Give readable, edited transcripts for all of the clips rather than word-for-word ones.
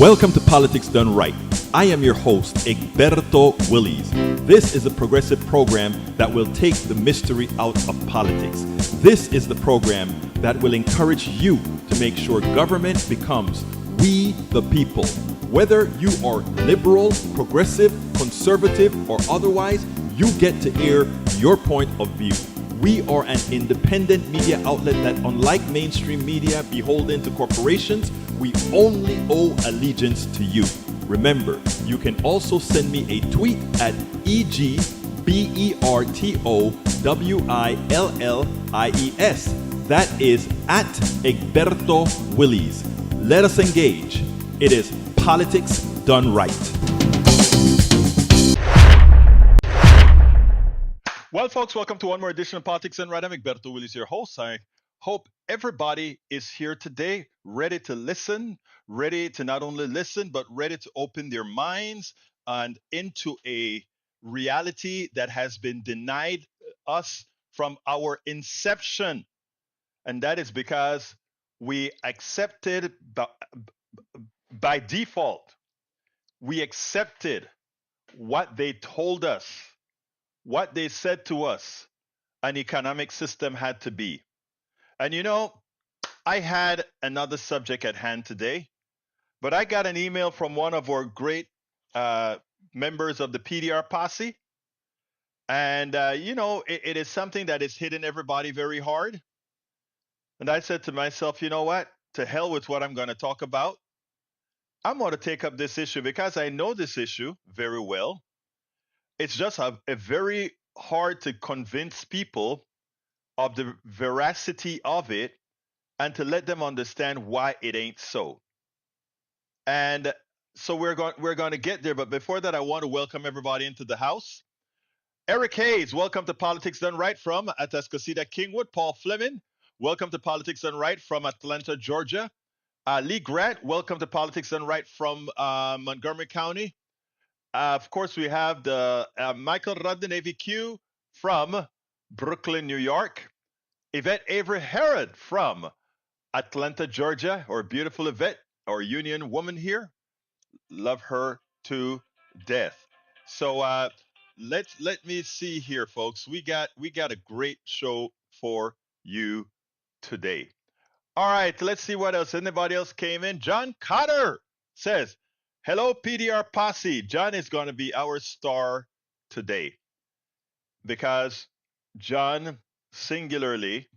Welcome to Politics Done Right. I am your host, Egberto Willies. This is a progressive program that will take the mystery out of politics. This is the program that will encourage you to make sure government becomes we the people. Whether you are liberal, progressive, conservative, or otherwise, you get to air your point of view. We are an independent media outlet that, unlike mainstream media beholden to corporations, we only owe allegiance to you. Remember, you can also send me a tweet at EGBERTOWILLIES. That is at Egberto Willies. Let us engage. It is Politics Done Right. Well, folks, welcome to one more edition of Politics Done Right. I'm Egberto Willies, your host. I hope everybody is here today, ready to listen, ready to not only listen, but ready to open their minds and into a reality that has been denied us from our inception. And that is because we accepted by default, we accepted what they told us, what they said to us an economic system had to be. And you know, I had another subject at hand today, but I got an email from one of our great members of the PDR posse. And, it is something that is hitting everybody very hard. And I said to myself, you know what? To hell with what I'm going to talk about. I'm going to take up this issue because I know this issue very well. It's just a very hard to convince people of the veracity of it and to let them understand why it ain't so. And so we're going to get there, but before that, I want to welcome everybody into the house. Eric Hayes, welcome to Politics Done Right from Atascocita Kingwood. Paul Fleming, welcome to Politics Done Right from Atlanta, Georgia. Lee Grant, welcome to Politics Done Right from Montgomery County. Of course, we have the Michael Rudden AVQ from Brooklyn, New York. Yvette Avery Herod from Atlanta, Georgia, or beautiful Yvette, our union woman here. Love her to death. So let me see here, folks. We got a great show for you today. All right, let's see what else. Anybody else came in? John Cotter says, "Hello, PDR posse. John is going to be our star today because John singularly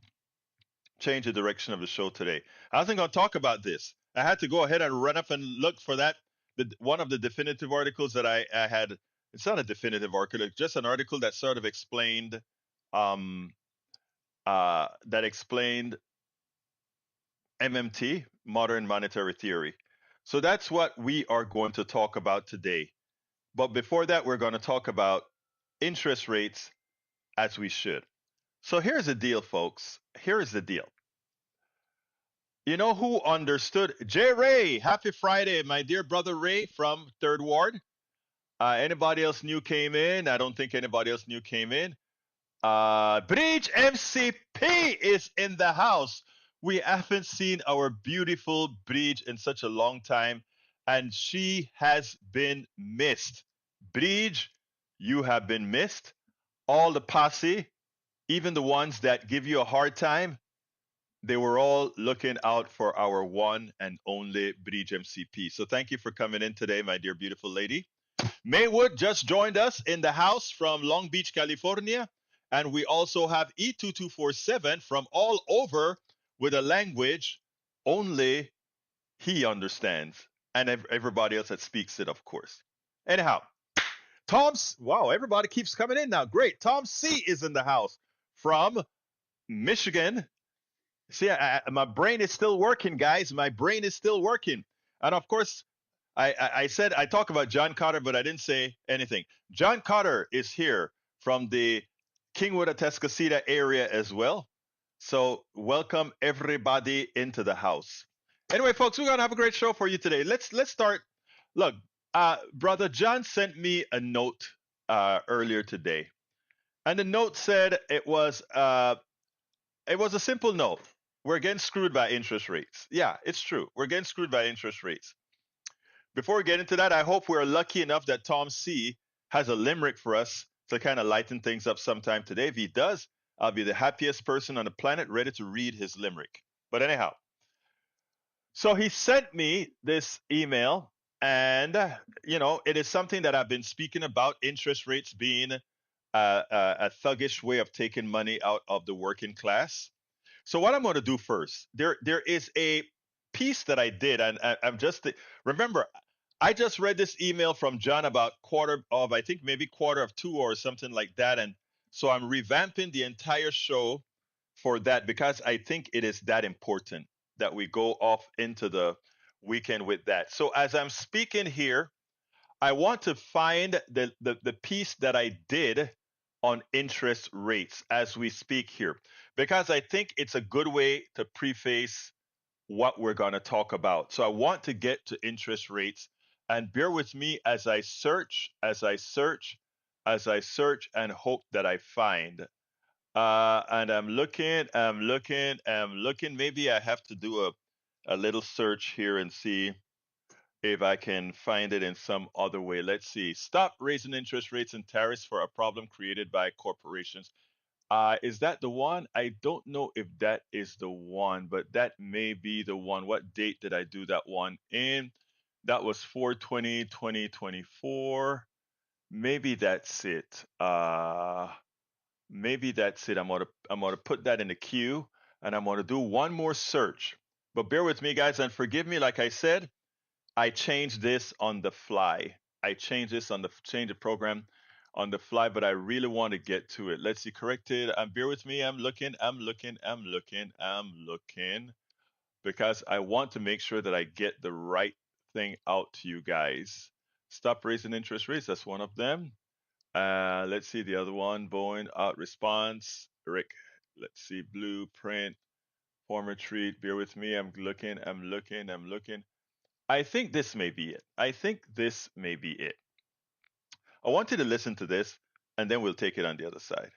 change the direction of the show today. I wasn't going to talk about this. I had to go ahead and run up and look for that. One of the definitive articles that I had. It's not a definitive article, it's just an article that sort of explained, MMT, modern monetary theory. So that's what we are going to talk about today. But before that, we're going to talk about interest rates as we should. So here's the deal, folks. Here is the deal. You know who understood? Jay Ray, happy Friday, my dear brother Ray from Third Ward. Anybody else new came in? I don't think anybody else new came in. Bridge MCP is in the house. We haven't seen our beautiful Bridge in such a long time, and she has been missed. Bridge, you have been missed. All the posse, even the ones that give you a hard time, they were all looking out for our one and only Bridge MCP. So thank you for coming in today, my dear beautiful lady. Maywood just joined us in the house from Long Beach, California. And we also have E2247 from all over with a language only he understands. And everybody else that speaks it, of course. Anyhow, wow, everybody keeps coming in now. Great. Tom C is in the house from Michigan. See, my brain is still working, guys. My brain is still working. And of course, I said I talk about John Cotter, but I didn't say anything. John Cotter is here from the Kingwood, Atascocita area as well. So welcome everybody into the house. Anyway, folks, we're gonna have a great show for you today. Let's start. Look, brother John sent me a note earlier today, and the note said it was a simple note. We're getting screwed by interest rates. Yeah, it's true. We're getting screwed by interest rates. before we get into that, I hope we're lucky enough that Tom C has a limerick for us to kind of lighten things up sometime today. If he does, I'll be the happiest person on the planet ready to read his limerick. But anyhow, so he sent me this email, and it is something that I've been speaking about: interest rates being a thuggish way of taking money out of the working class. So what I'm going to do first, there is a piece that I did, and I'm just remember, I just read this email from John about quarter of, I think maybe quarter of two or something like that, and so I'm revamping the entire show for that because I think it is that important that we go off into the weekend with that. So as I'm speaking here, I want to find the piece that I did on interest rates as we speak here, because I think it's a good way to preface what we're going to talk about. So I want to get to interest rates, and bear with me as I search, and hope that I find. And I'm looking. Maybe I have to do a little search here and see if I can find it in some other way. Let's see. Stop raising interest rates and tariffs for a problem created by corporations. Is that the one? I don't know if that is the one, but that may be the one. What date did I do that one in? That was 4/20/2024. Maybe that's it. Maybe that's it. I'm gonna put that in the queue, and I'm gonna do one more search. But bear with me, guys, and forgive me. Like I said, I changed this on the fly. I changed this on the change the program on the fly, but I really want to get to it. Let's see, corrected. Bear with me. I'm looking, because I want to make sure that I get the right thing out to you guys. Stop raising interest rates. That's one of them. Let's see the other one. Boeing out response. Rick. Let's see. Blueprint. Former treat. Bear with me. I'm looking. I think this may be it. I want you to listen to this, and then we'll take it on the other side.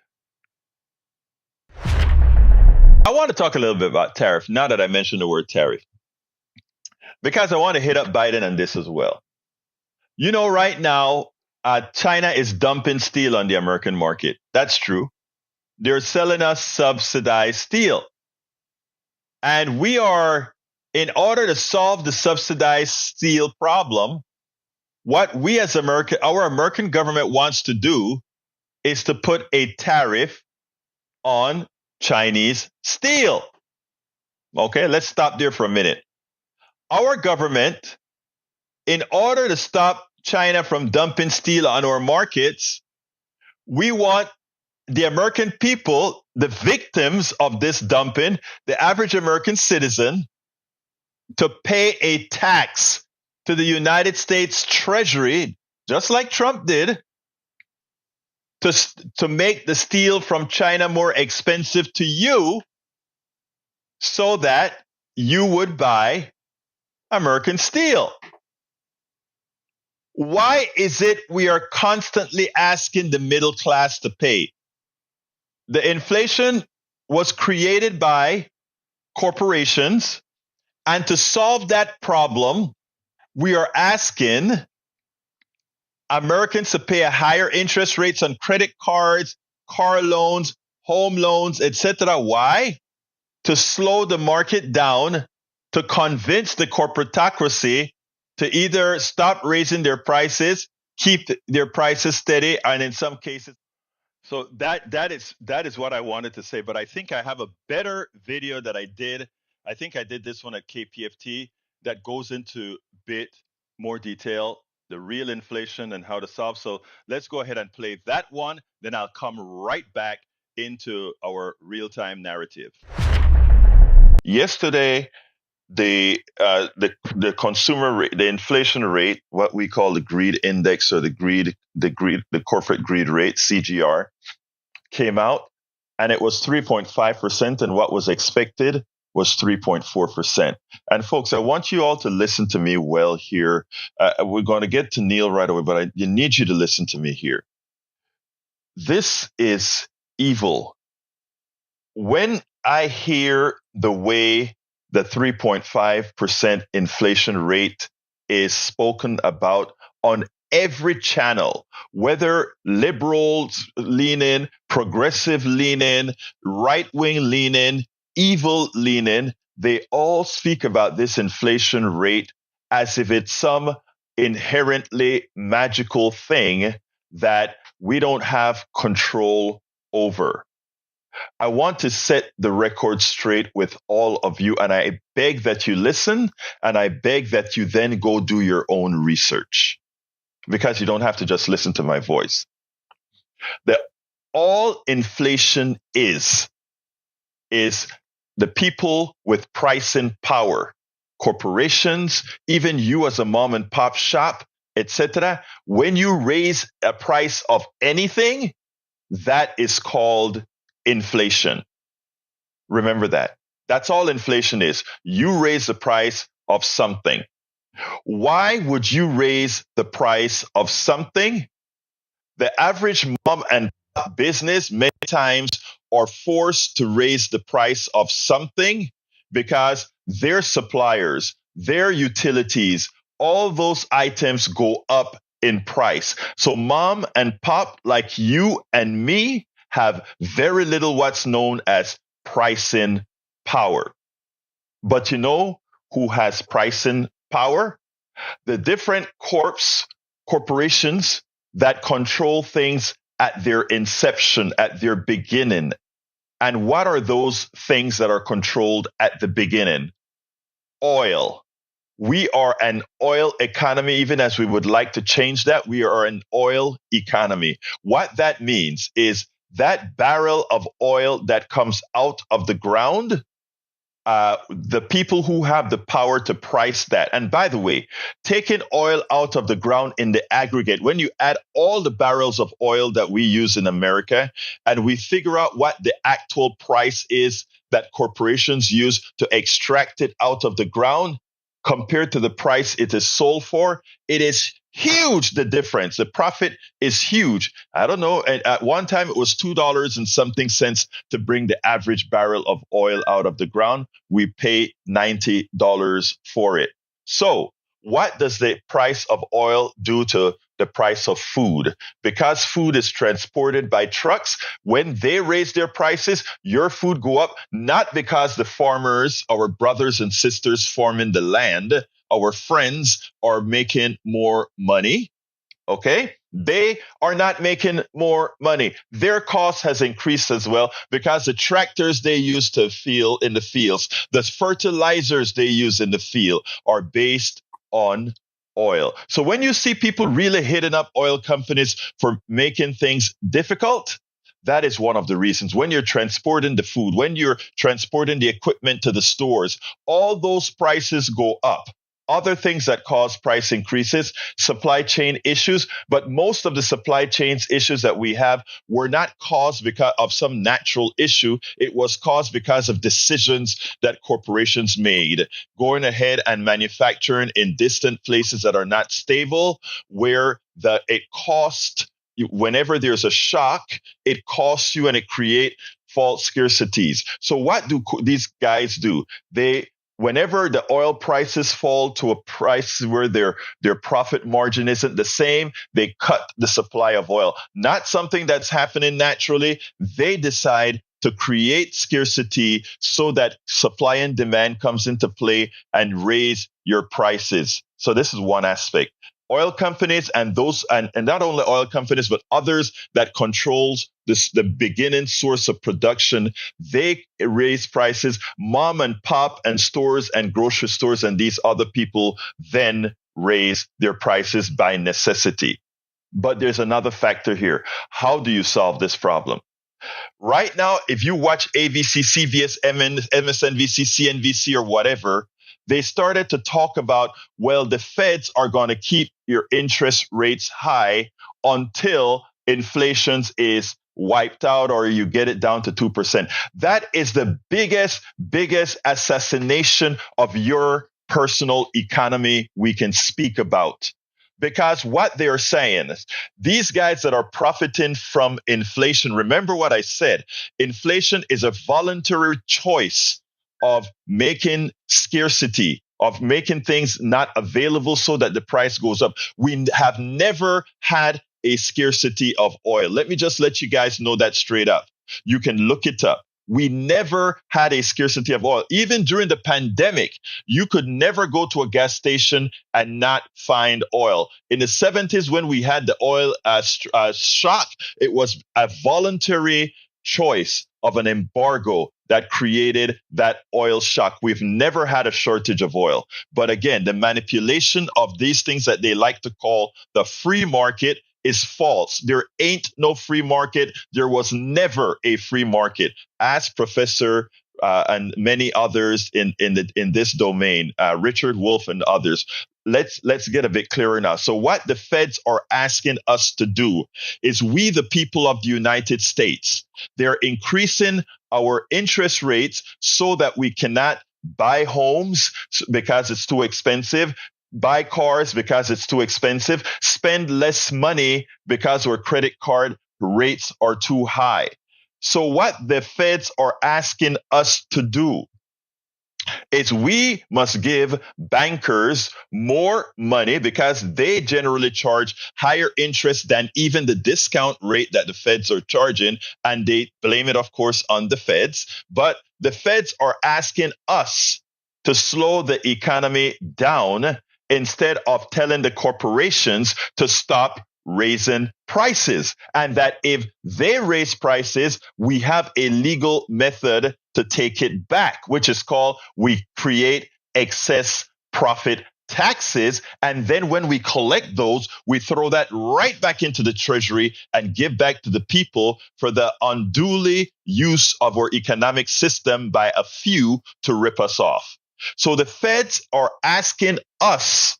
I want to talk a little bit about tariff now that I mentioned the word tariff, because I want to hit up Biden on this as well. Right now, China is dumping steel on the American market. That's true. They're selling us subsidized steel. And in order to solve the subsidized steel problem, what we as our American government wants to do is to put a tariff on Chinese steel. Okay, let's stop there for a minute. Our government, in order to stop China from dumping steel on our markets, we want the American people, the victims of this dumping, the average American citizen, to pay a tax to the United States Treasury, just like Trump did, to make the steel from China more expensive to you, so that you would buy American steel. Why is it we are constantly asking the middle class to pay? The inflation was created by corporations, and to solve that problem, we are asking Americans to pay a higher interest rates on credit cards, car loans, home loans, etc. Why? To slow the market down, to convince the corporatocracy to either stop raising their prices, keep their prices steady, and in some cases. So that is what I wanted to say. But I think I have a better video that I did. I think I did this one at KPFT that goes into bit more detail, the real inflation and how to solve. So let's go ahead and play that one. Then I'll come right back into our real-time narrative. Yesterday, the consumer rate, the inflation rate, what we call the greed index, or the corporate greed rate, CGR, came out, and it was 3.5%, and what was expected was 3.4%. And folks, I want you all to listen to me well here. We're going to get to Neil right away, but I need you to listen to me here. This is evil. When I hear the way the 3.5% inflation rate is spoken about on every channel, whether liberals lean in, progressive lean in, right wing lean in, evil lean in. They all speak about this inflation rate as if it's some inherently magical thing that we don't have control over. I want to set the record straight with all of you, and I beg that you listen, and I beg that you then go do your own research, because you don't have to just listen to my voice. The all inflation is the people with pricing power, corporations, even you as a mom and pop shop, etc. When you raise a price of anything, that is called inflation. Remember that. That's all inflation is. You raise the price of something. Why would you raise the price of something? The average mom and pop business many times are forced to raise the price of something because their suppliers, their utilities, all those items go up in price. So mom and pop, like you and me, have very little what's known as pricing power. But you know who has pricing power? The different corporations that control things at their inception, at their beginning. And what are those things that are controlled at the beginning? Oil. We are an oil economy, even as we would like to change that. We are an oil economy. What that means is that barrel of oil that comes out of the ground, the people who have the power to price that. And by the way, taking oil out of the ground in the aggregate, when you add all the barrels of oil that we use in America, and we figure out what the actual price is that corporations use to extract it out of the ground, compared to the price it is sold for, it is huge, the difference. The profit is huge. I don't know. At one time, it was $2 and something cents to bring the average barrel of oil out of the ground. We pay $90 for it. So what does the price of oil do to the price of food? Because food is transported by trucks, when they raise their prices, your food go up, not because the farmers, our brothers and sisters farming the land, our friends are making more money. Okay? They are not making more money. Their cost has increased as well because the tractors they use to field in the fields, the fertilizers they use in the field are based on oil. So when you see people really hitting up oil companies for making things difficult, that is one of the reasons. When you're transporting the food, when you're transporting the equipment to the stores, all those prices go up. Other things that cause price increases, supply chain issues, but most of the supply chain issues that we have were not caused because of some natural issue. It was caused because of decisions that corporations made, going ahead and manufacturing in distant places that are not stable, where it cost, whenever there's a shock, it costs you and it creates false scarcities. So what do these guys do? Whenever the oil prices fall to a price where their profit margin isn't the same, they cut the supply of oil. Not something that's happening naturally. They decide to create scarcity so that supply and demand comes into play and raise your prices. So this is one aspect. Oil companies and those, and not only oil companies, but others that controls the beginning source of production, they raise prices. Mom and pop and stores and grocery stores and these other people then raise their prices by necessity. But there's another factor here. How do you solve this problem? Right now, if you watch ABC, CBS, MSNBC, CNBC, or whatever, they started to talk about, well, the feds are going to keep your interest rates high until inflation is wiped out or you get it down to 2%. That is the biggest assassination of your personal economy we can speak about. Because what they're saying is these guys that are profiting from inflation, remember what I said, inflation is a voluntary choice of making scarcity, of making things not available so that the price goes up. We have never had a scarcity of oil. Let me just let you guys know that straight up. You can look it up. We never had a scarcity of oil. Even during the pandemic, you could never go to a gas station and not find oil. In the 70s, when we had the oil shock, it was a voluntary choice of an embargo that created that oil shock. We've never had a shortage of oil. But again, the manipulation of these things that they like to call the free market is false. There ain't no free market. There was never a free market. Ask Professor and many others in this domain, Richard Wolff and others. Let's get a bit clearer now. So what the feds are asking us to do is, we, the people of the United States, they're increasing our interest rates so that we cannot buy homes because it's too expensive, buy cars because it's too expensive, spend less money because our credit card rates are too high. So what the feds are asking us to do is, we must give bankers more money because they generally charge higher interest than even the discount rate that the feds are charging. And they blame it, of course, on the feds. But the feds are asking us to slow the economy down instead of telling the corporations to stop raising prices, and that if they raise prices, we have a legal method to take it back, which is called, we create excess profit taxes. And then when we collect those, we throw that right back into the treasury and give back to the people for the unduly use of our economic system by a few to rip us off. So the feds are asking us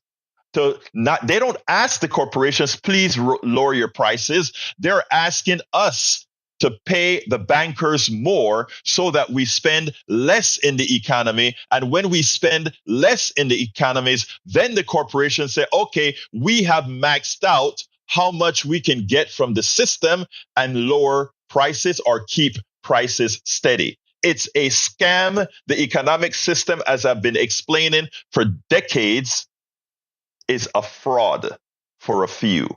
to not, they don't ask the corporations, please lower your prices. They're asking us to pay the bankers more so that we spend less in the economy. And when we spend less in the economies, then the corporations say, okay, we have maxed out how much we can get from the system and lower prices or keep prices steady. It's a scam. The economic system, as I've been explaining for decades, is a fraud for a few.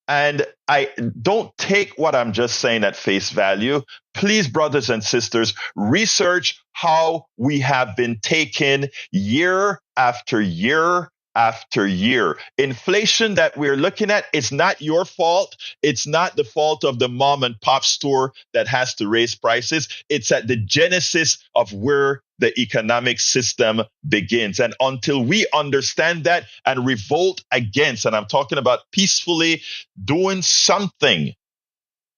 And I don't take what I'm just saying at face value. Please, brothers and sisters, research how we have been taken year after year after year. Inflation that we're looking at is not your fault. It's not the fault of the mom and pop store that has to raise prices. It's at the genesis of where the economic system begins. And until we understand that and revolt against, and I'm talking about peacefully doing something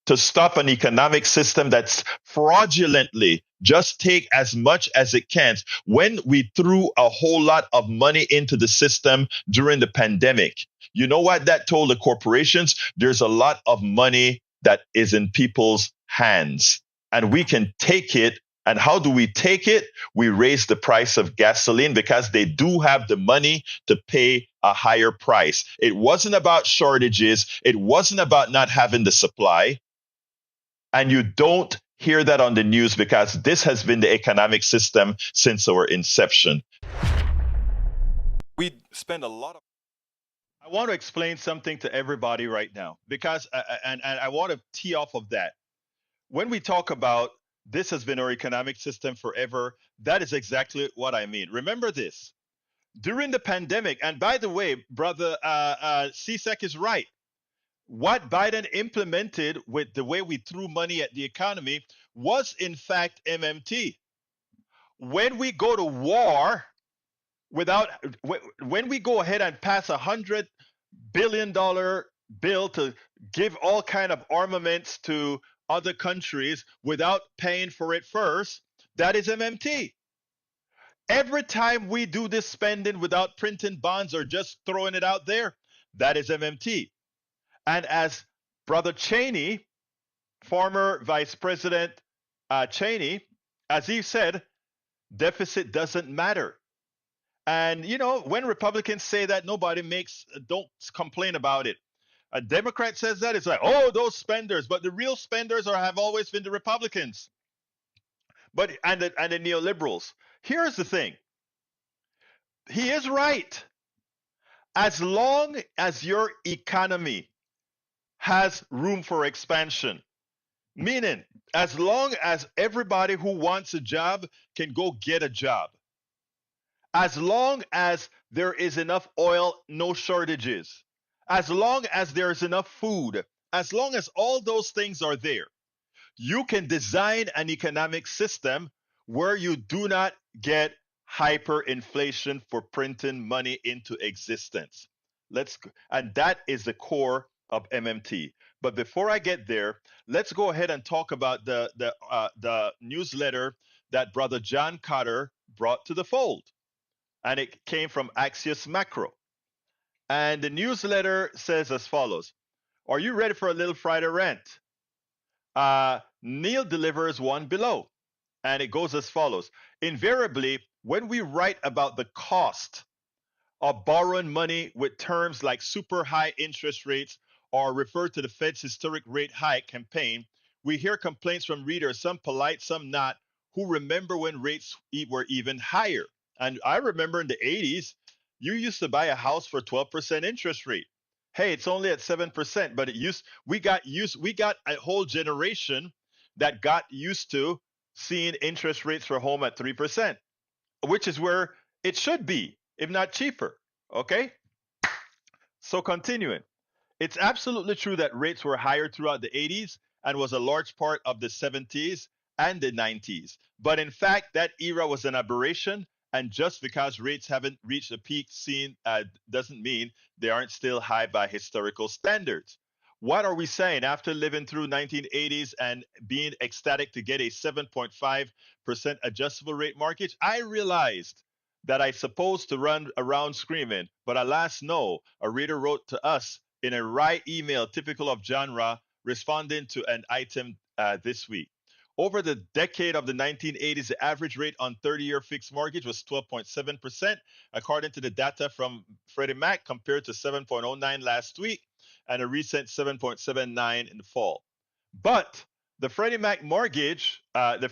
to stop an economic system that's fraudulently just take as much as it can. When we threw a whole lot of money into the system during the pandemic, you know what that told the corporations? There's a lot of money that is in people's hands, and we can take it. And how do we take it? We raise the price of gasoline because they do have the money to pay a higher price. It wasn't about shortages. It wasn't about not having the supply. And you don't hear that on the news because this has been the economic system since our inception. We spend a lot of. I want to explain something to everybody right now because, and I want to tee off of that. When we talk about this has been our economic system forever, that is exactly what I mean. Remember this. During the pandemic, and by the way, brother CSEC is right. What Biden implemented with the way we threw money at the economy was, in fact, MMT. When we go to war when we go ahead and pass $100 billion bill to give all kind of armaments to other countries without paying for it first, that is MMT. Every time we do this spending without printing bonds or just throwing it out there, that is MMT. And as Brother Cheney, former Vice President Cheney, as he said, deficit doesn't matter. And, you know, when Republicans say that, don't complain about it. A Democrat says that, it's like, oh, those spenders. But the real spenders have always been the Republicans and the neoliberals. Here's the thing. He is right. As long as your economy has room for expansion, meaning as long as everybody who wants a job can go get a job, as long as there is enough oil, no shortages, as long as there is enough food, as long as all those things are there, you can design an economic system where you do not get hyperinflation for printing money into existence. And that is the core of MMT. But before I get there, let's go ahead and talk about the newsletter that Brother John Cotter brought to the fold, and it came from Axios Macro. And the newsletter says as follows: Are you ready for a little Friday rant? Neil delivers one below, and it goes as follows. Invariably, when we write about the cost of borrowing money with terms like super high interest rates or refer to the Fed's historic rate hike campaign, we hear complaints from readers, some polite, some not, who remember when rates were even higher. And I remember in the 80s, you used to buy a house for 12% interest rate. Hey, it's only at 7%, but we got a whole generation that got used to seeing interest rates for home at 3%, which is where it should be, if not cheaper. Okay? So continuing. It's absolutely true that rates were higher throughout the 80s and was a large part of the 70s and the 90s. But in fact, that era was an aberration. And just because rates haven't reached a peak seen doesn't mean they aren't still high by historical standards. What are we saying? After living through 1980s and being ecstatic to get a 7.5% adjustable rate mortgage, I realized that I supposed to run around screaming, but alas, no. A reader wrote to us in a wry email typical of genre, responding to an item this week. Over the decade of the 1980s, the average rate on 30-year fixed mortgage was 12.7%, according to the data from Freddie Mac, compared to 7.09 last week and a recent 7.79 in the fall. But the Freddie Mac mortgage, but the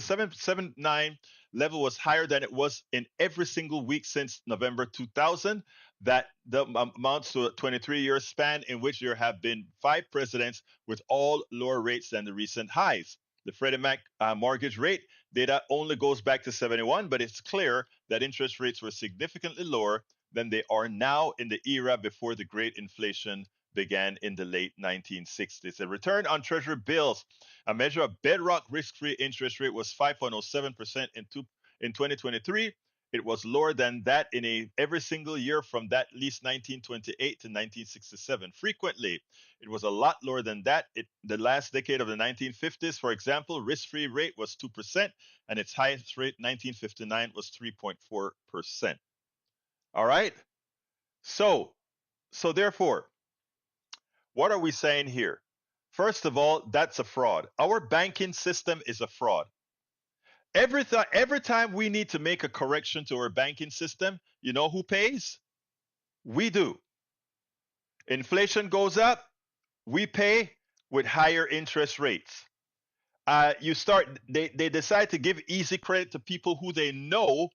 779 level was higher than it was in every single week since November 2000. That amounts to a 23-year span in which there have been 5 presidents with all lower rates than the recent highs. The Freddie Mac mortgage rate data only goes back to 71, but it's clear that interest rates were significantly lower than they are now in the era before the great inflation began in the late 1960s. The return on treasury bills, a measure of bedrock risk-free interest rate, was 5.07% in 2023. It was lower than that in every single year from at least 1928 to 1967. Frequently, it was a lot lower than that. The last decade of the 1950s, for example, risk-free rate was 2%, and its highest rate, 1959, was 3.4%. All right? So therefore, what are we saying here? First of all, that's a fraud. Our banking system is a fraud. Every time we need to make a correction to our banking system, you know who pays? We do. Inflation goes up, we pay with higher interest rates. They decide to give easy credit to people who they know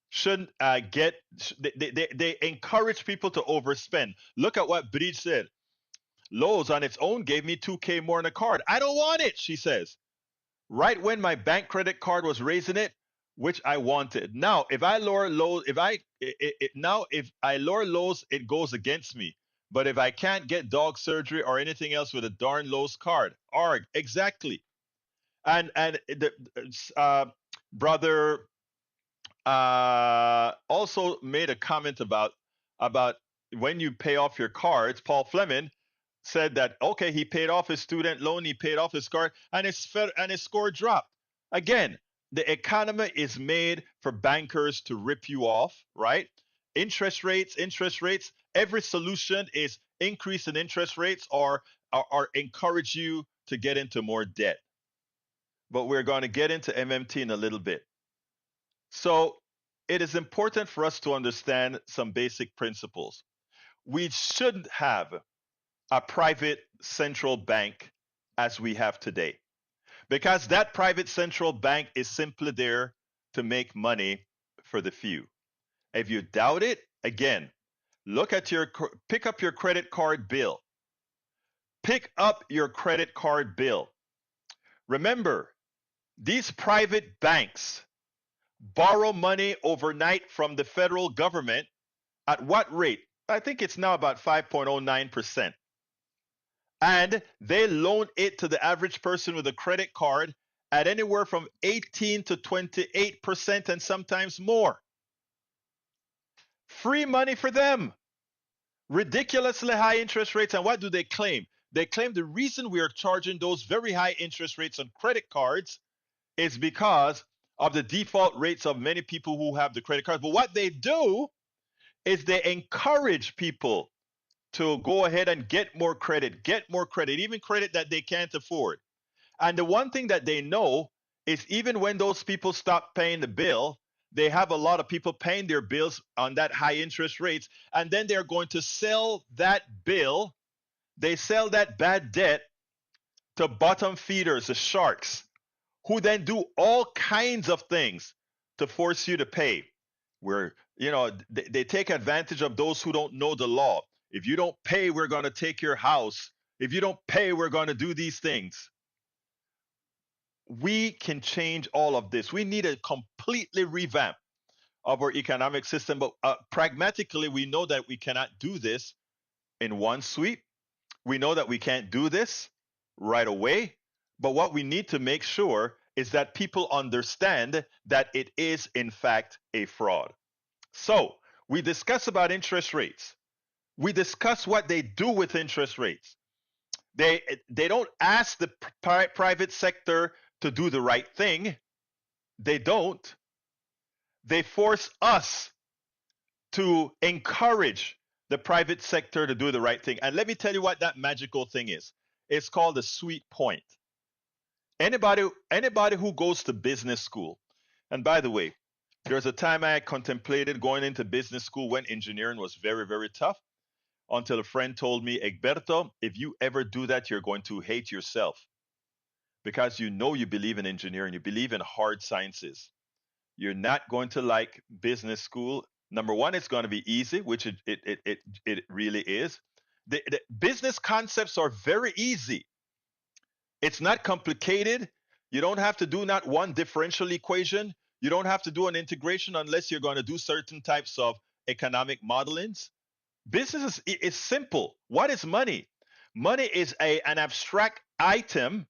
shouldn't get. They encourage people to overspend. Look at what Bridge said. Lowe's on its own gave me $2K more in a card. I don't want it, she says. Right when my bank credit card was raising it, which I wanted. Now, if I lower Lowe's, if I lower Lowe's, it goes against me. But if I can't get dog surgery or anything else with a darn Lowe's card, arg, exactly. And the brother also made a comment about when you pay off your cards. Paul Fleming said that okay, he paid off his student loan, he paid off his card, and his score dropped. Again, the economy is made for bankers to rip you off, right? Interest rates. Every solution is increase in interest rates or encourage you to get into more debt. But we're going to get into MMT in a little bit. So it is important for us to understand some basic principles. We shouldn't have a private central bank as we have today, because that private central bank is simply there to make money for the few. If you doubt it, again, pick up your credit card bill. Pick up your credit card bill. Remember, these private banks borrow money overnight from the federal government at what rate? I think it's now about 5.09%. And they loan it to the average person with a credit card at anywhere from 18 to 28% and sometimes more. Free money for them. Ridiculously high interest rates. And what do they claim? They claim the reason we are charging those very high interest rates on credit cards is because of the default rates of many people who have the credit cards. But what they do is they encourage people to go ahead and get more credit, even credit that they can't afford. And the one thing that they know is even when those people stop paying the bill, they have a lot of people paying their bills on that high interest rates, and then they're going to sell that bill. They sell that bad debt to bottom feeders, the sharks, who then do all kinds of things to force you to pay. Where, they take advantage of those who don't know the law. If you don't pay, we're going to take your house. If you don't pay, we're going to do these things. We can change all of this. We need a completely revamp of our economic system, but pragmatically, we know that we cannot do this in one sweep. We know that we can't do this right away, but what we need to make sure is that people understand that it is, in fact, a fraud. So we discuss about interest rates. We discuss what they do with interest rates. They don't ask the private sector to do the right thing. They don't. They force us to encourage the private sector to do the right thing. And let me tell you what that magical thing is. It's called the sweet point. Anybody who goes to business school, and by the way, there's a time I contemplated going into business school when engineering was very, very tough, until a friend told me, Egberto, if you ever do that, you're going to hate yourself, because you believe in engineering, you believe in hard sciences. You're not going to like business school. Number one, it's going to be easy, which it really is. The business concepts are very easy. It's not complicated. You don't have to do not one differential equation. You don't have to do an integration unless you're going to do certain types of economic modelings. Business is simple. What is money? Money is an abstract item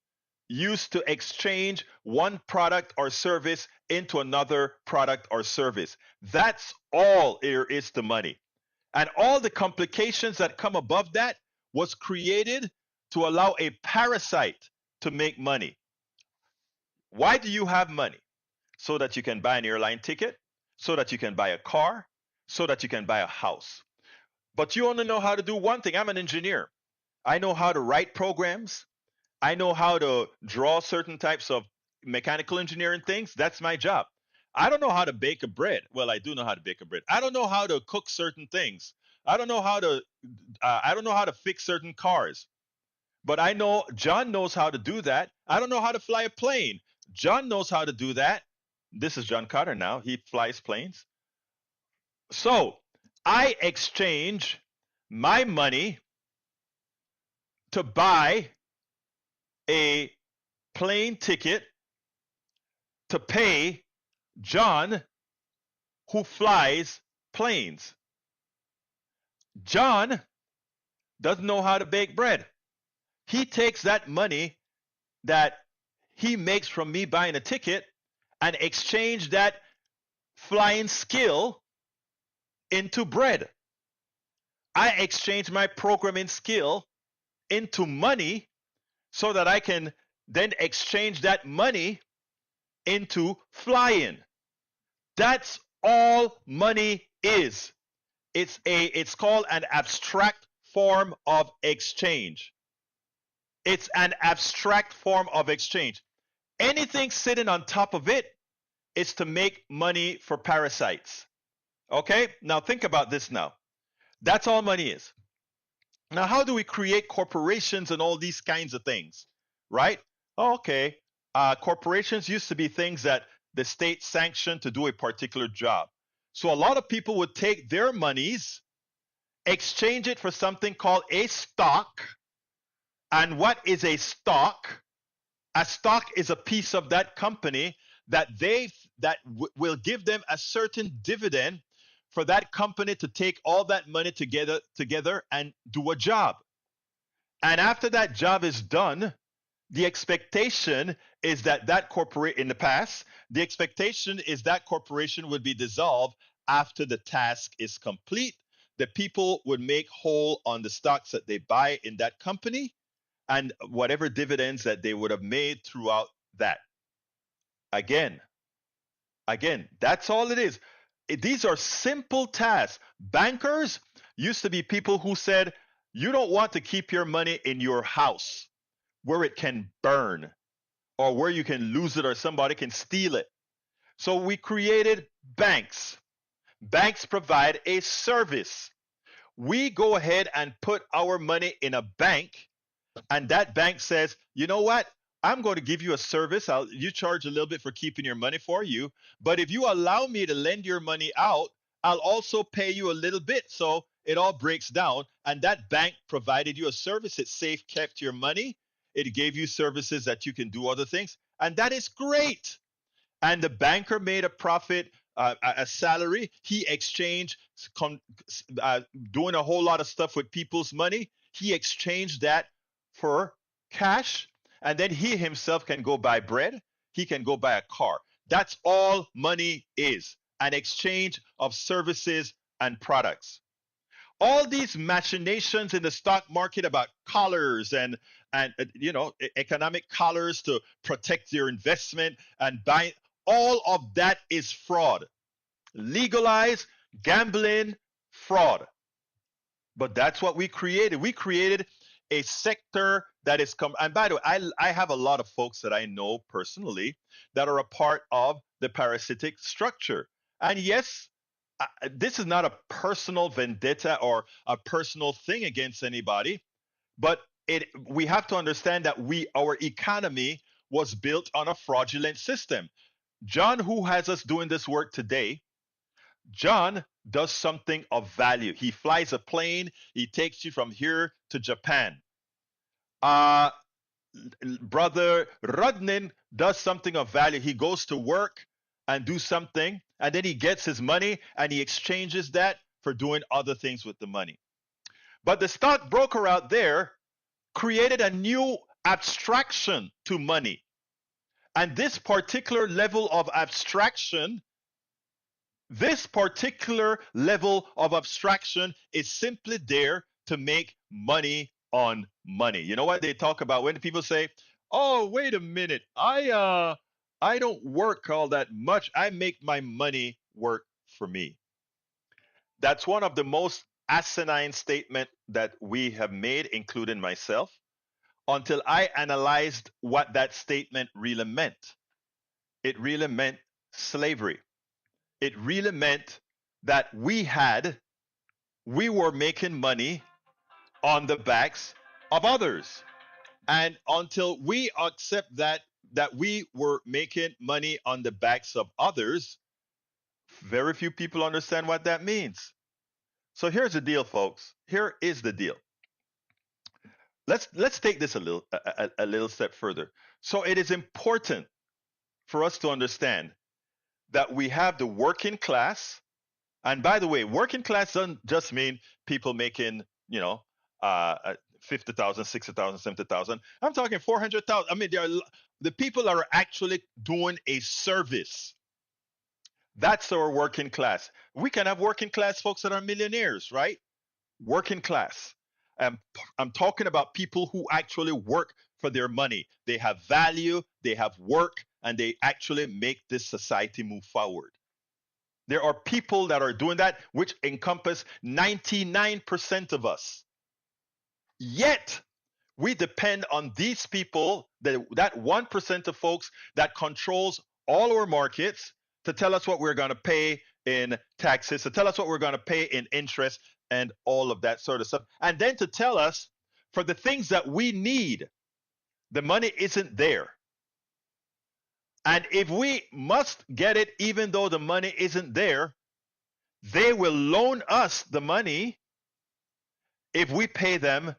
used to exchange one product or service into another product or service. That's all there is to money. And all the complications that come above that was created to allow a parasite to make money. Why do you have money? So that you can buy an airline ticket, so that you can buy a car, so that you can buy a house. But you only know how to do one thing. I'm an engineer. I know how to write programs. I know how to draw certain types of mechanical engineering things. That's my job. I don't know how to bake a bread. Well, I do know how to bake a bread. I don't know how to cook certain things. I don't know how to fix certain cars. But I know John knows how to do that. I don't know how to fly a plane. John knows how to do that. This is John Carter now. He flies planes. So I exchange my money to buy a plane ticket to pay John, who flies planes. John doesn't know how to bake bread. He takes that money that he makes from me buying a ticket and exchange that flying skill into bread. I exchange my programming skill into money so that I can then exchange that money into flying. That's all money is. It's called an abstract form of exchange. It's an abstract form of exchange. Anything sitting on top of it is to make money for parasites. Okay? Now think about this now. That's all money is. Now, how do we create corporations and all these kinds of things? Right? Okay. Corporations used to be things that the state sanctioned to do a particular job. So a lot of people would take their monies, exchange it for something called a stock. And what is a stock? A stock is a piece of that company that will give them a certain dividend for that company to take all that money together and do a job. And after that job is done, the expectation is that corporate in the past, the expectation is that corporation would be dissolved after the task is complete. The people would make whole on the stocks that they buy in that company and whatever dividends that they would have made throughout that. Again, that's all it is. These are simple tasks. Bankers used to be people who said, you don't want to keep your money in your house where it can burn or where you can lose it or somebody can steal it. So we created banks. Banks provide a service. We go ahead and put our money in a bank, and that bank says, you know what? I'm going to give you a service. You charge a little bit for keeping your money for you. But if you allow me to lend your money out, I'll also pay you a little bit. So it all breaks down. And that bank provided you a service. It safe kept your money. It gave you services that you can do other things. And that is great. And the banker made a profit, a salary. He exchanged, doing a whole lot of stuff with people's money. He exchanged that for cash, and then he himself can go buy bread. He can go buy a car. That's all money is, an exchange of services and products. All these machinations in the stock market about collars and economic collars to protect your investment and buy, all of that is fraud. Legalized gambling, fraud. But that's what we created. We created a sector that is and by the way, I have a lot of folks that I know personally that are a part of the parasitic structure. And yes, this is not a personal vendetta or a personal thing against anybody, but we have to understand that our economy was built on a fraudulent system. John, who has us doing this work today, John does something of value. He flies a plane. He takes you from here to Japan. Uh, Brother Rudnin does something of value. He goes to work and do something, and then he gets his money and he exchanges that for doing other things with the money. But the stockbroker out there created a new abstraction to money. And this particular level of abstraction is simply there to make money on money. You know what they talk about when people say, "Oh, wait a minute, I don't work all that much. I make my money work for me." That's one of the most asinine statement that we have made, including myself, until I analyzed what that statement really meant. It really meant slavery. It really meant that we were making money on the backs of others. And until we accept that we were making money on the backs of others, very few people understand what that means. So here's the deal, folks. Here is the deal. Let's take this a little step further. So it is important for us to understand that we have the working class. And by the way, working class doesn't just mean people making, 50,000, 60,000, 70,000. I'm talking 400,000. I mean, the people that are actually doing a service. That's our working class. We can have working class folks that are millionaires, right? Working class. I'm talking about people who actually work for their money. They have value, they have work, and they actually make this society move forward. There are people that are doing that, which encompass 99% of us. Yet, we depend on these people, that 1% of folks that controls all our markets, to tell us what we're going to pay in taxes, to tell us what we're going to pay in interest and all of that sort of stuff. And then to tell us for the things that we need, the money isn't there. And if we must get it, even though the money isn't there, they will loan us the money if we pay them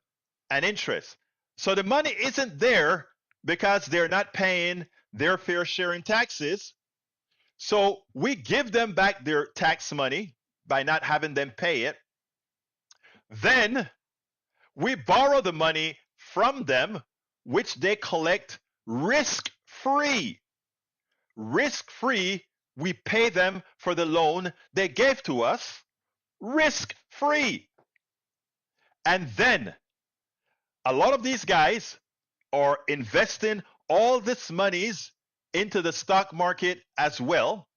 an interest. So the money isn't there because they're not paying their fair share in taxes. So we give them back their tax money by not having them pay it. Then we borrow the money from them, which they collect risk free. Risk free, we pay them for the loan they gave to us, risk free. And then a lot of these guys are investing all this monies into the stock market as well.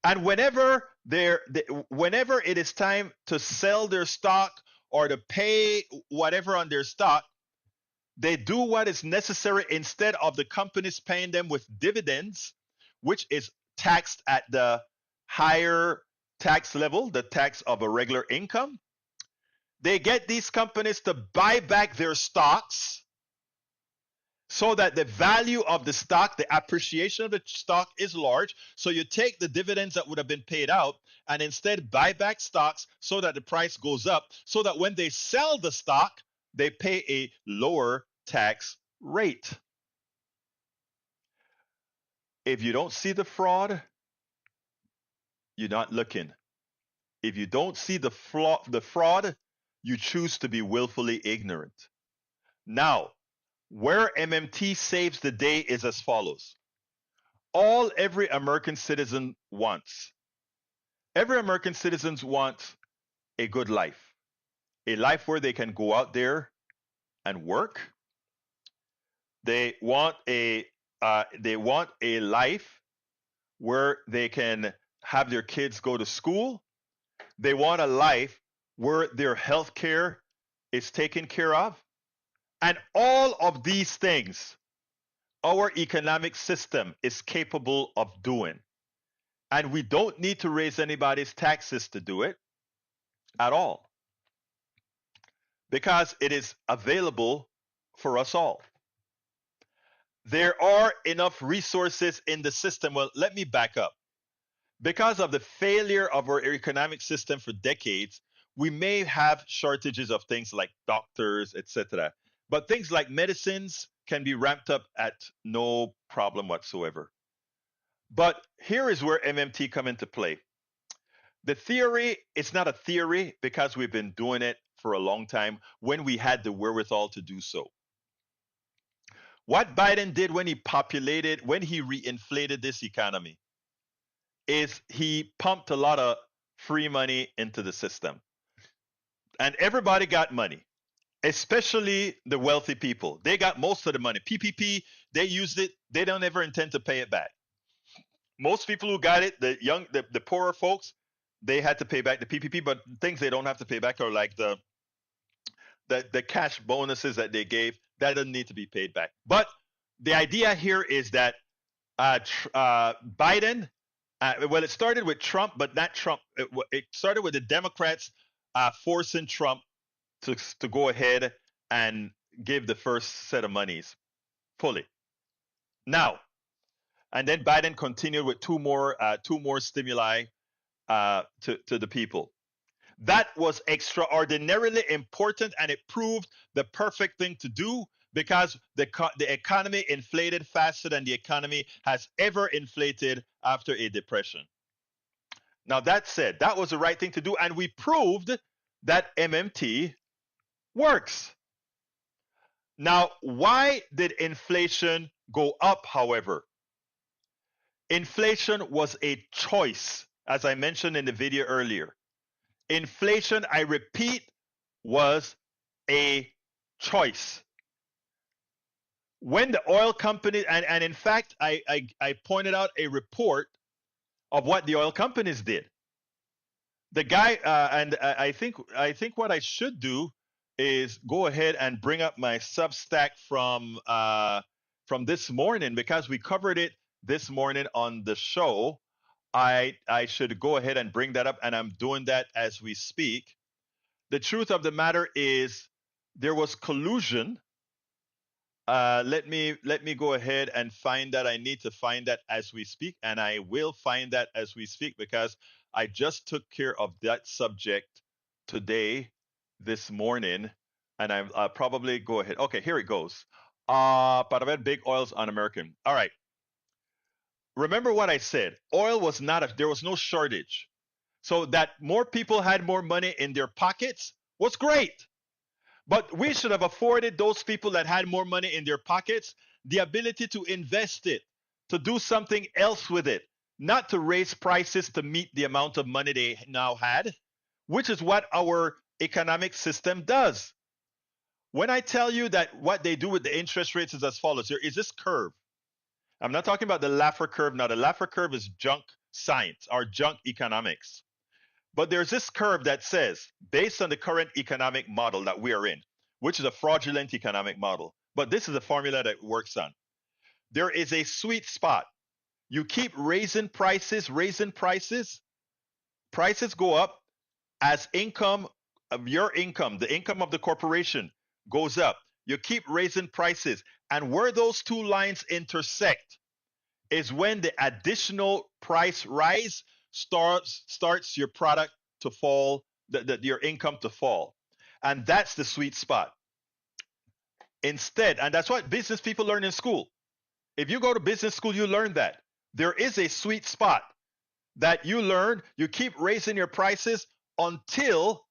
And whenever it is time to sell their stock or to pay whatever on their stock, they do what is necessary instead of the companies paying them with dividends, which is taxed at the higher tax level, the tax of a regular income. They get these companies to buy back their stocks so that the value of the stock, the appreciation of the stock is large. So you take the dividends that would have been paid out and instead buy back stocks so that the price goes up, so that when they sell the stock, they pay a lower tax rate. If you don't see the fraud, you're not looking. If you don't see the fraud, you choose to be willfully ignorant. Now, where MMT saves the day is as follows. All every American citizen wants. Every American citizen wants a good life. A life where they can go out there and work. They want a life where they can have their kids go to school. They want a life where their health care is taken care of. And all of these things, our economic system is capable of doing. And we don't need to raise anybody's taxes to do it at all, because it is available for us all. There are enough resources in the system. Well, let me back up. Because of the failure of our economic system for decades, we may have shortages of things like doctors, etc. But things like medicines can be ramped up at no problem whatsoever. But here is where MMT come into play. The theory, it's not a theory because we've been doing it for a long time when we had the wherewithal to do so. What Biden did when he reinflated this economy is he pumped a lot of free money into the system. And everybody got money, especially the wealthy people. They got most of the money. PPP, they used it. They don't ever intend to pay it back. Most people who got it, the poorer folks, they had to pay back the PPP, but things they don't have to pay back are like the cash bonuses that they gave. That doesn't need to be paid back. But the idea here is that Biden, well, it started with Trump, but not Trump. It started with the Democrats forcing Trump to go ahead and give the first set of monies fully. Now, and then Biden continued with two more stimuli to the people. That was extraordinarily important, and it proved the perfect thing to do because the economy inflated faster than the economy has ever inflated after a depression. Now, that said, that was the right thing to do, and we proved that MMT works. Now, why did inflation go up, however? Inflation was a choice, as I mentioned in the video earlier. Inflation, I repeat, was a choice. When the oil company, and in fact, I pointed out a report of what the oil companies did. The guy, and I think what I should do is go ahead and bring up my Substack from this morning, because we covered it this morning on the show. I should go ahead and bring that up, and I'm doing that as we speak. The truth of the matter is there was collusion Let me go ahead and find that. I need to find that as we speak, and I will find that as we speak because I just took care of that subject today, this morning, and I'll probably go ahead. Okay, here it goes. Para ver big oils on American. All right. Remember what I said. Oil was not there was no shortage. So that more people had more money in their pockets was great. But we should have afforded those people that had more money in their pockets the ability to invest it, to do something else with it, not to raise prices to meet the amount of money they now had, which is what our economic system does. When I tell you that what they do with the interest rates is as follows, there is this curve. I'm not talking about the Laer curve. Now, the Laer curve is junk science or junk economics. But there's this curve that says, based on the current economic model that we are in, which is a fraudulent economic model, but this is a formula that works on. There is a sweet spot. You keep raising prices, prices go up as income of your income, the income of the corporation goes up. You keep raising prices. And where those two lines intersect is when the additional price rise starts your product to fall, your income to fall. And that's the sweet spot. Instead, and that's what business people learn in school. If you go to business school, you learn that. There is a sweet spot that you learn. You keep raising your prices until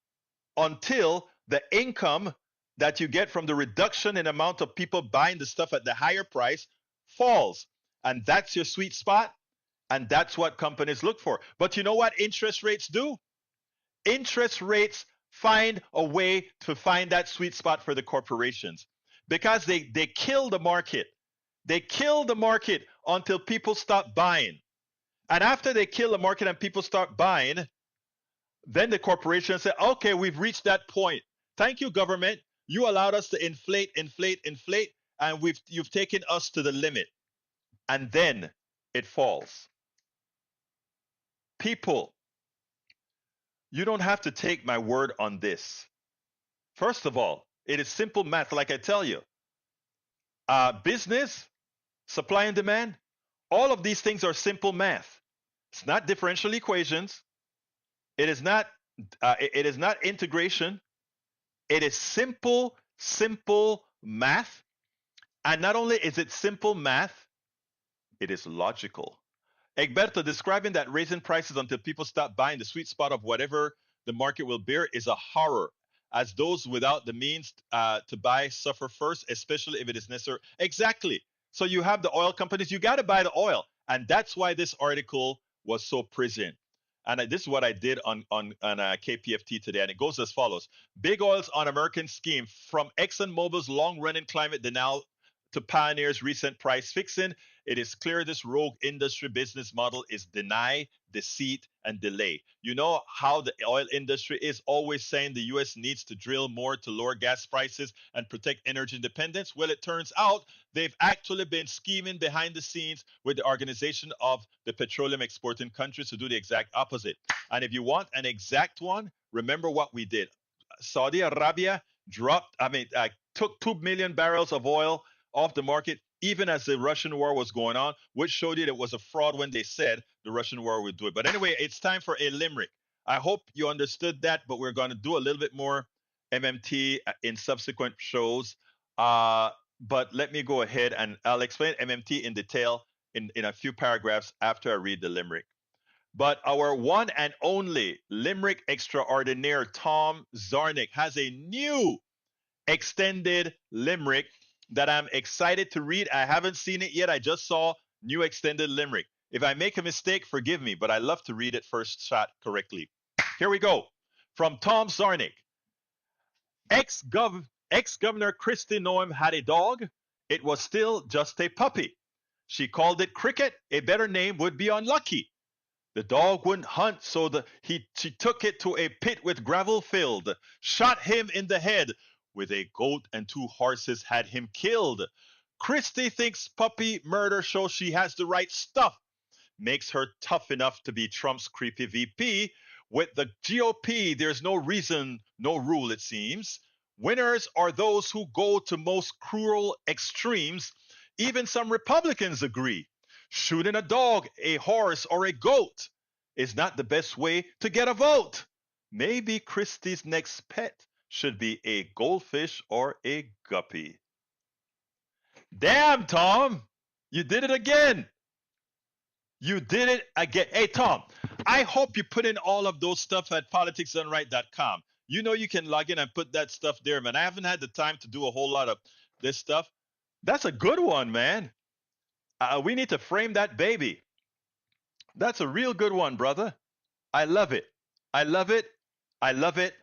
the income that you get from the reduction in amount of people buying the stuff at the higher price falls. And that's your sweet spot. And that's what companies look for. But you know what interest rates do? Interest rates find a way to find that sweet spot for the corporations because they kill the market. They kill the market until people stop buying. And after they kill the market and people start buying, then the corporations say, okay, we've reached that point. Thank you, government. You allowed us to inflate, and you've taken us to the limit. And then it falls. People, you don't have to take my word on this. First of all, it is simple math, like I tell you. Business, supply and demand, all of these things are simple math. It's not differential equations. It is not. It is not integration. It is simple math. And not only is it simple math, it is logical. Egberto, describing that raising prices until people stop buying the sweet spot of whatever the market will bear is a horror, as those without the means to buy suffer first, especially if it is necessary. Exactly. So you have the oil companies, you got to buy the oil. And that's why this article was so present. And this is what I did on KPFT today. And it goes as follows. Big oil's on American scheme from ExxonMobil's long-running climate denial to Pioneer's recent price fixing. It is clear this rogue industry business model is deny, deceit, and delay. You know how the oil industry is always saying the U.S. needs to drill more to lower gas prices and protect energy independence? Well, it turns out they've actually been scheming behind the scenes with the Organization of the Petroleum Exporting Countries to do the exact opposite. And if you want an exact one, remember what we did. Saudi Arabia took 2 million barrels of oil off the market, even as the Russian war was going on, which showed you it was a fraud when they said the Russian war would do it. But anyway, it's time for a limerick. I hope you understood that, but we're going to do a little bit more MMT in subsequent shows. But let me go ahead and I'll explain MMT in detail in a few paragraphs after I read the limerick. But our one and only limerick extraordinaire, Tom Zarnik, has a new extended limerick that I'm excited to read. I haven't seen it yet. I just saw new extended limerick. If I make a mistake, forgive me, but I love to read it first shot correctly. Here we go. From Tom Zarnik. Ex-Governor Christie Noem had a dog. It was still just a puppy. She called it Cricket. A better name would be unlucky. The dog wouldn't hunt, so she took it to a pit with gravel filled, shot him in the head with a goat, and 2 horses had him killed. Christie thinks puppy murder shows she has the right stuff, makes her tough enough to be Trump's creepy VP. With the GOP, there's no reason, no rule, it seems. Winners are those who go to most cruel extremes. Even some Republicans agree. Shooting a dog, a horse, or a goat is not the best way to get a vote. Maybe Christie's next pet should be a goldfish or a guppy. Damn, Tom! You did it again! You did it again. Hey, Tom, I hope you put in all of those stuff at politicsdoneright.com. You know you can log in and put that stuff there, man. I haven't had the time to do a whole lot of this stuff. That's a good one, man. We need to frame that baby. That's a real good one, brother. I love it. I love it. I love it.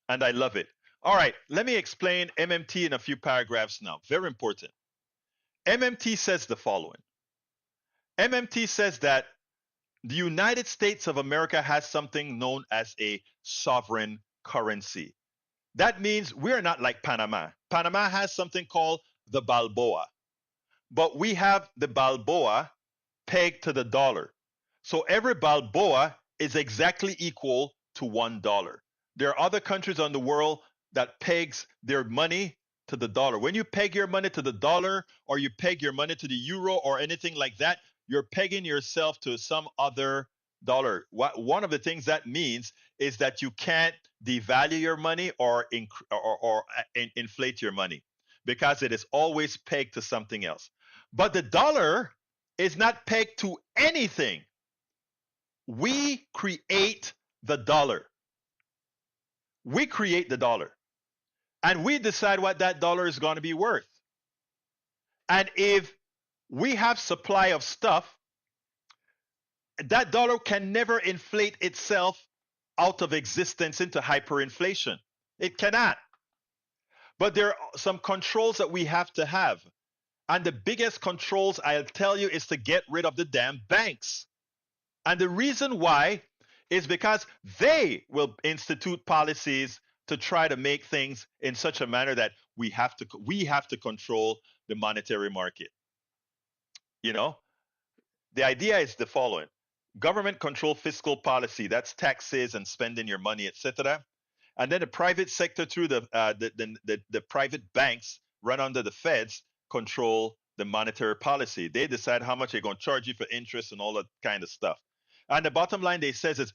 And I love it. All right, let me explain MMT in a few paragraphs now. Very important. MMT says the following. MMT says that the United States of America has something known as a sovereign currency. That means we're not like Panama. Panama has something called the Balboa, but we have the Balboa pegged to the dollar. So every Balboa is exactly equal to $1. There are other countries on the world that pegs their money to the dollar. When you peg your money to the dollar or you peg your money to the euro or anything like that, you're pegging yourself to some other dollar. One of the things that means is that you can't devalue your money or inflate your money because it is always pegged to something else. But the dollar is not pegged to anything. We create the dollar. We create the dollar. And we decide what that dollar is going to be worth. And if we have supply of stuff, that dollar can never inflate itself out of existence into hyperinflation. It cannot. But there are some controls that we have to have. And the biggest controls, I'll tell you, is to get rid of the damn banks. And the reason why is because they will institute policies to try to make things in such a manner that we have to control the monetary market. You know, the idea is the following: government control fiscal policy, that's taxes and spending your money, etc. And then the private sector through the private banks run under the feds control the monetary policy. They decide how much they're going to charge you for interest and all that kind of stuff. And the bottom line they says is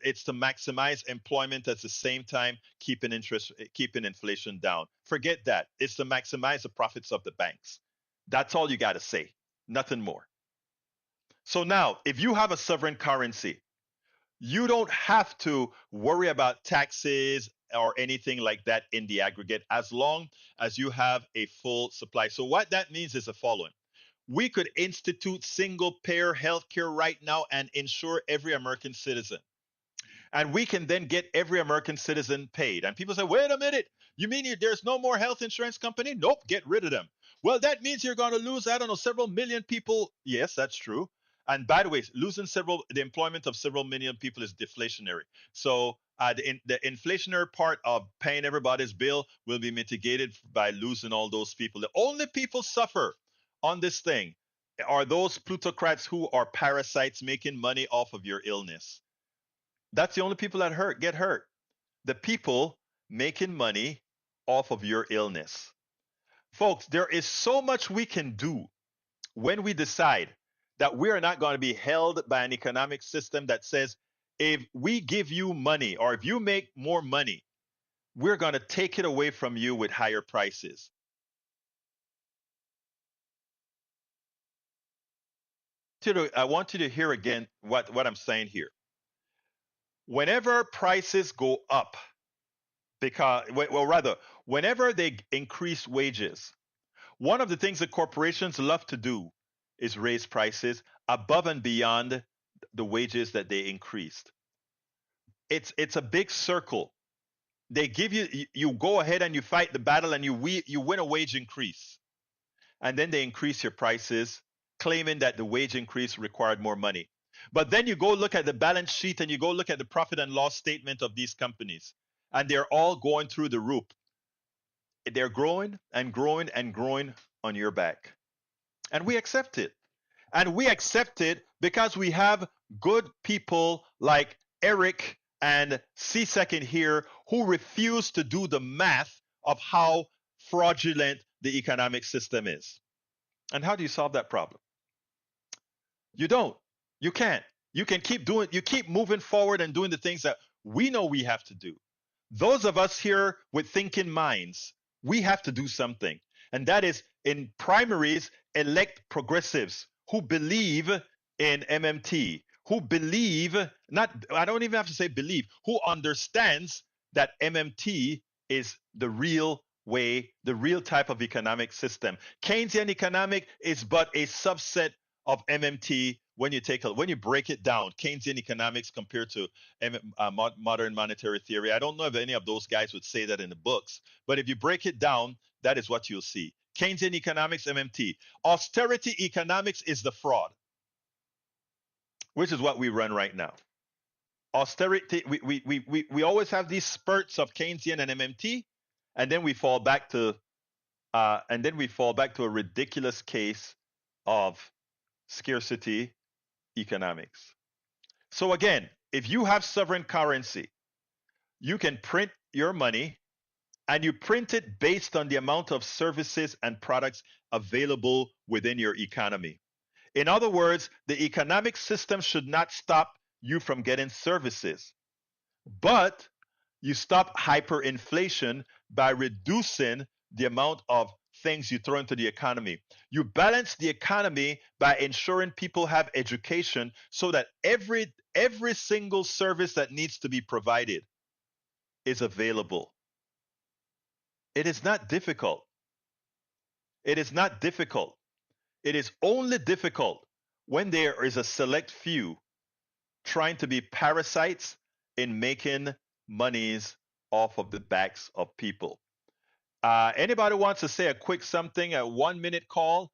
it's to maximize employment at the same time keeping inflation down. Forget that. It's to maximize the profits of the banks. That's all you got to say. Nothing more. So now, if you have a sovereign currency, you don't have to worry about taxes or anything like that in the aggregate as long as you have a full supply. So what that means is the following. We could institute single-payer healthcare right now and insure every American citizen. And we can then get every American citizen paid. And people say, wait a minute, you mean there's no more health insurance company? Nope, get rid of them. Well, that means you're going to lose, I don't know, several million people. Yes, that's true. And by the way, losing the employment of several million people is deflationary. So the inflationary part of paying everybody's bill will be mitigated by losing all those people. The only people suffer on this thing are those plutocrats who are parasites making money off of your illness. That's the only people that get hurt. The people making money off of your illness. Folks, there is so much we can do when we decide that we are not going to be held by an economic system that says, if we give you money or if you make more money, we're going to take it away from you with higher prices. I want you to hear again what I'm saying here. Whenever prices go up, whenever they increase wages, one of the things that corporations love to do is raise prices above and beyond the wages that they increased. It's a big circle. They give you go ahead and you fight the battle and you win a wage increase. And then they increase your prices, claiming that the wage increase required more money. But then you go look at the balance sheet and you go look at the profit and loss statement of these companies, and they're all going through the roof. They're growing and growing and growing on your back. And we accept it. And we accept it because we have good people like Eric and C-Second here who refuse to do the math of how fraudulent the economic system is. And how do you solve that problem? You don't. You can't. You can keep doing, you keep moving forward and doing the things that we know we have to do. Those of us here with thinking minds, we have to do something. And that is in primaries, elect progressives who believe in MMT, who believe, not, I don't even have to say believe, who understands that MMT is the real way, the real type of economic system. Keynesian economic is but a subset of MMT when you break it down. Keynesian economics compared to modern monetary theory. I don't know if any of those guys would say that in the books, but if you break it down, that is what you'll see. Keynesian economics, MMT. Austerity economics is the fraud, which is what we run right now. Austerity, we always have these spurts of Keynesian and MMT, and then we fall back to a ridiculous case of scarcity economics. So again, if you have sovereign currency, you can print your money and you print it based on the amount of services and products available within your economy. In other words, the economic system should not stop you from getting services, but you stop hyperinflation by reducing the amount of things you throw into the economy. You balance the economy by ensuring people have education so that every single service that needs to be provided is available. It is not difficult. It is not difficult. It is only difficult when there is a select few trying to be parasites in making monies off of the backs of people. Anybody wants to say a quick something, a 1 minute call,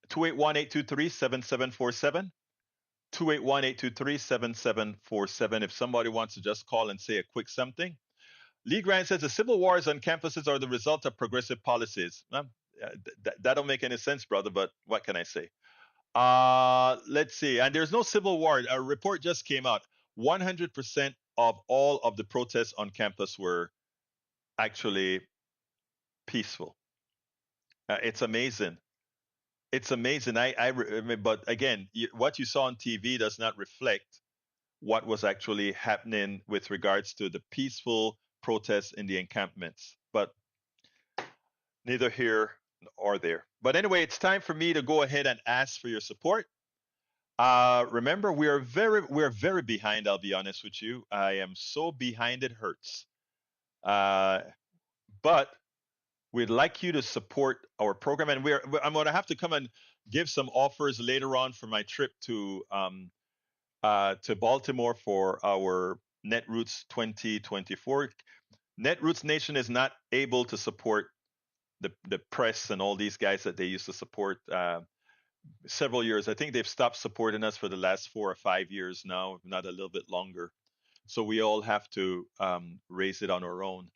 281-823-7747, 281-823-7747. If somebody wants to just call and say a quick something. Lee Grant says the civil wars on campuses are the result of progressive policies. That don't make any sense, brother, but what can I say? Let's see. And there's no civil war. A report just came out. 100% of all of the protests on campus were actually peaceful. It's amazing. It's amazing. But again, what you saw on TV does not reflect what was actually happening with regards to the peaceful protests in the encampments. But neither here nor there. But anyway, it's time for me to go ahead and ask for your support. Remember, we're very behind. I'll be honest with you. I am so behind it hurts. But we'd like you to support our program, and I'm going to have to come and give some offers later on for my trip to Baltimore for our Netroots 2024. Netroots Nation is not able to support the press and all these guys that they used to support several years. I think they've stopped supporting us for the last 4 or 5 years now, not a little bit longer. So we all have to raise it on our own.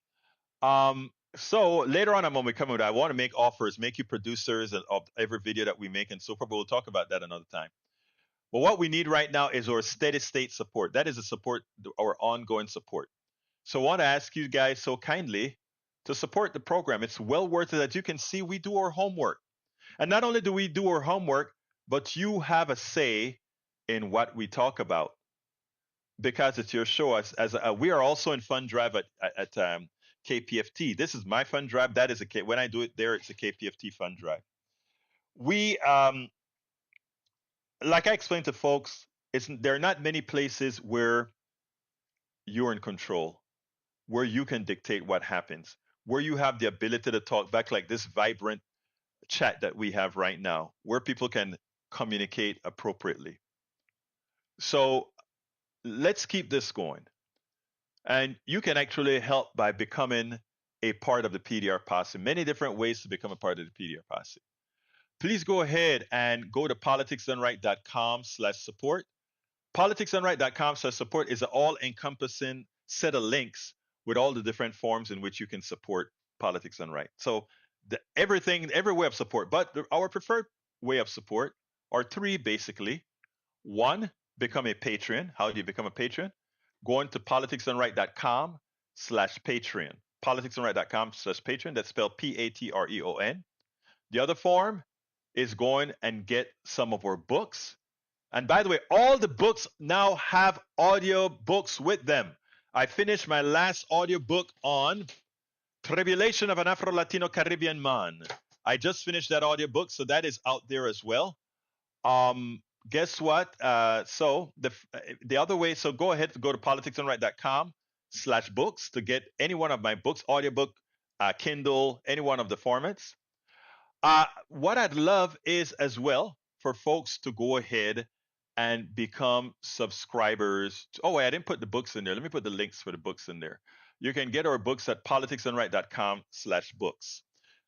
So later on, when we come with, I want to make offers, make you producers of every video that we make and so forth. But we'll talk about that another time. But what we need right now is our steady state support. That is a support, our ongoing support. So I want to ask you guys so kindly to support the program. It's well worth it. As you can see, we do our homework. And not only do we do our homework, but you have a say in what we talk about because it's your show. As we are also in fund drive at KPFT. This is my fund drive. That is when I do it there, it's a KPFT fund drive. We like I explained to folks, there are not many places where you're in control, where you can dictate what happens, where you have the ability to talk back like this vibrant chat that we have right now, where people can communicate appropriately. So let's keep this going. And you can actually help by becoming a part of the PDR Posse. Many different ways to become a part of the PDR Posse. Please go ahead and go to politicsdoneright.com/support. Politicsdoneright.com/support is an all-encompassing set of links with all the different forms in which you can support Politics Done Right. So every way of support, but our preferred way of support are 3 basically. 1, become a patron. How do you become a patron? Go on to politicsdoneright.com/Patreon. politicsandright.com/Patreon. That's spelled Patreon. The other form is going and get some of our books. And by the way, all the books now have audio books with them. I finished my last audio book on Tribulation of an Afro-Latino Caribbean Man. I just finished that audio book, so that is out there as well. Guess what? So the other way, so go ahead to go to politicsandright.com/books to get any one of my books, audiobook, Kindle, any one of the formats. What I'd love is as well for folks to go ahead and become subscribers. Oh, wait, I didn't put the books in there. Let me put the links for the books in there. You can get our books at politicsandright.com/books.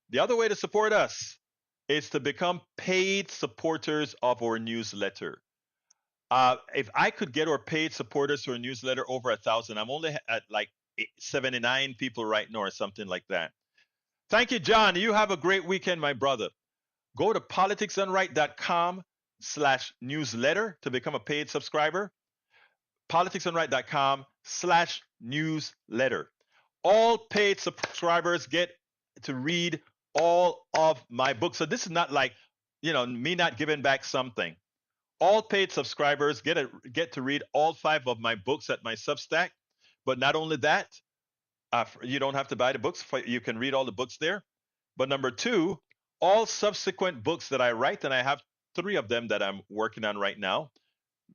The other way to support us is to become paid supporters of our newsletter. If I could get our paid supporters to our newsletter over 1,000, I'm only at like 79 people right now or something like that. Thank you, John. You have a great weekend, my brother. Go to politicsandright.com/newsletter to become a paid subscriber. politicsandright.com/newsletter. All paid subscribers get to read all of my books. So this is not like, me not giving back something. All paid subscribers get to read all 5 of my books at my Substack. But not only that, you don't have to buy the books. You can read all the books there. But number 2, all subsequent books that I write, and I have 3 of them that I'm working on right now.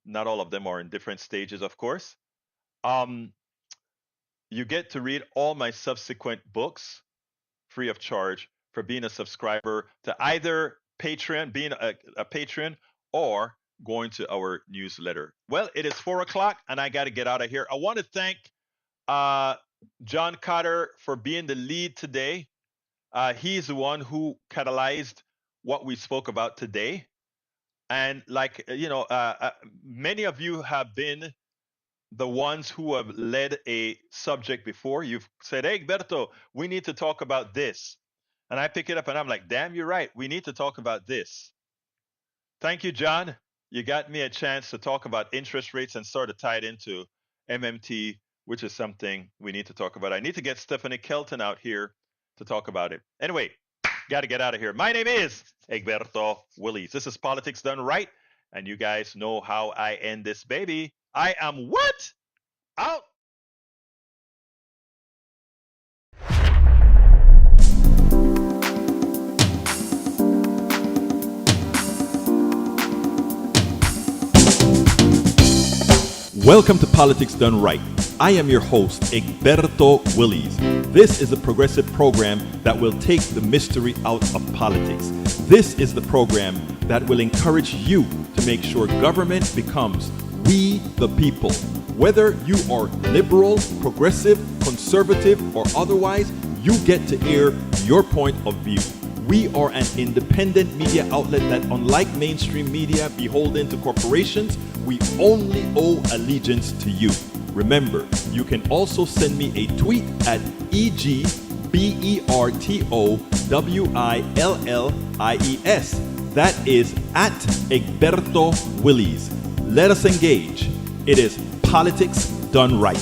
Not all of them are in different stages, of course. You get to read all my subsequent books free of charge for being a subscriber to either Patreon, being a patron, or going to our newsletter. Well, it is 4 o'clock, and I got to get out of here. I want to thank John Cotter for being the lead today. He's the one who catalyzed what we spoke about today. And many of you have been the ones who have led a subject before. You've said, hey, Egberto, we need to talk about this. And I pick it up and I'm like, damn, you're right. We need to talk about this. Thank you, John. You got me a chance to talk about interest rates and sort of tie it into MMT, which is something we need to talk about. I need to get Stephanie Kelton out here to talk about it. Anyway, got to get out of here. My name is Egberto Willies. This is Politics Done Right. And you guys know how I end this baby. I am what? Out. Welcome to Politics Done Right. I am your host, Egberto Willies. This is a progressive program that will take the mystery out of politics. This is the program that will encourage you to make sure government becomes we the people. Whether you are liberal, progressive, conservative, or otherwise, you get to air your point of view. We are an independent media outlet that, unlike mainstream media beholden to corporations, we only owe allegiance to you. Remember, you can also send me a tweet at EGBERTOWILLIES. That is at Egberto Willies. Let us engage. It is Politics Done Right.